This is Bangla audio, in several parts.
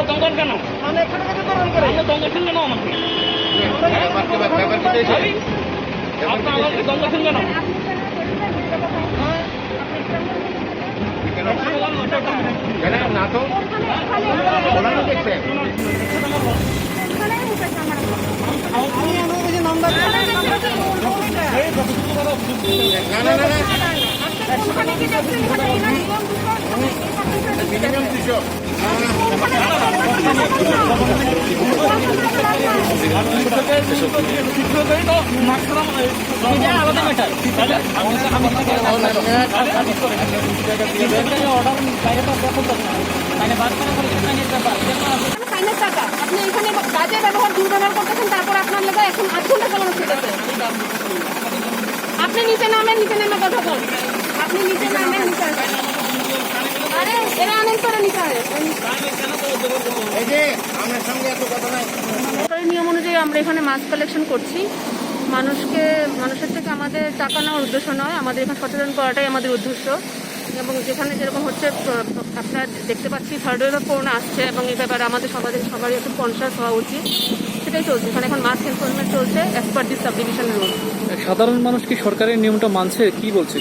দঙ্গল কেন দঙ্গল কেন আমাকে দঙ্গল কেন না তো দেখছেন আলাদা ম্যাটার আপনি এখানে কাজে ব্যবহার দুর্ব্যবহার করতেছেন, তারপর আপনার লোক এখন 8 ঘন্টা চালানো শিখেছে। আপনি নিচে নামেন, নিচে নেমে কথা বল। আপনি নিচে নামেন, নিচে আসেন। আরে এরা অনেক করে নিচে আসে। সরকারি নিয়ম অনুযায়ী আমরা এখানে মাস্ক কালেকশন করছি। মানুষের থেকে আমাদের টাকা নেওয়ার উদ্দেশ্য নয়, আমাদের এখানে সচেতন করাটাই আমাদের উদ্দেশ্য। এবং যেখানে যেরকম হচ্ছে আপনারা দেখতে পাচ্ছি থার্ড ওয়েভ অফ করোনা আসছে, এবং এই ব্যাপারে আমাদের সবারই একটু কনসাস হওয়া উচিত। সেটাই চলছে এখানে, এখন মাস্ক এনফোর্সমেন্ট চলছে as per this subdivision rule. সাধারণ মানুষ কি সরকারের নিয়মটা মানছে?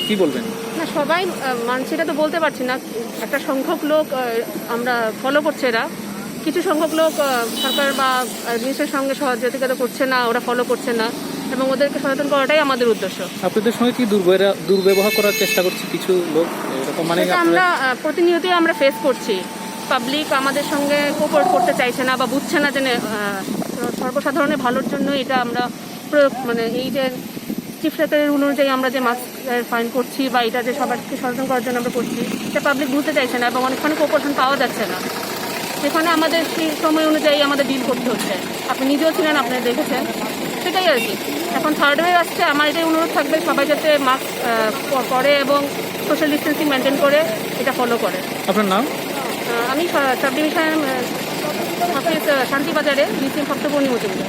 কি বলবেন? না, সবাই মানছে এটা তো বলতে পারছি না। একটা সংখ্যক লোক আমরা ফলো করছে, এরা কিছু সংখ্যক লোক সরকার বা জিনিসের সঙ্গে সহযোগিতা করছে না, ওরা ফলো করছে না, এবং ওদেরকে সচেতন করাটাই আমাদের উদ্দেশ্য। আপনাদের সঙ্গে কি দুর্ব্যবহার করার চেষ্টা করছে কিছু লোক? এরকম মানে আমরা প্রতিনিয়তই আমরা ফেস করছি। পাবলিক আমাদের সঙ্গে কোঅপারেট করতে চাইছে না বা বুঝছে না যে সর্বসাধারণের ভালোর জন্য এটা আমরা মানে এই যে চিফ সেক্রেটারির অনুযায়ী আমরা যে মাস্ক ফাইন করছি বা এটা যে সবাইকে সচেতন করার জন্য আমরা করছি, এটা পাবলিক বুঝতে চাইছে না এবং অনেকখানি কোঅপারেশন পাওয়া যাচ্ছে না। সেখানে আমাদের সেই সময় অনুযায়ী আমাদের ডিল করতে হচ্ছে। আপনি নিজেও ছিলেন, আপনি দেখেছেন, সেটাই আর কি। এখন থার্ড ওয়েভ আসছে, আমার এটাই অনুরোধ থাকবে সবাই যাতে মাস্ক পরে এবং সোশ্যাল ডিস্টেন্সিং মেনটেন করে এটা ফলো করে। আপনার নাম? আমি সাব ডিভিশন অফিস শান্তিবাজারে নিশ্চিত সপ্তপূর্ণি মজুমদার।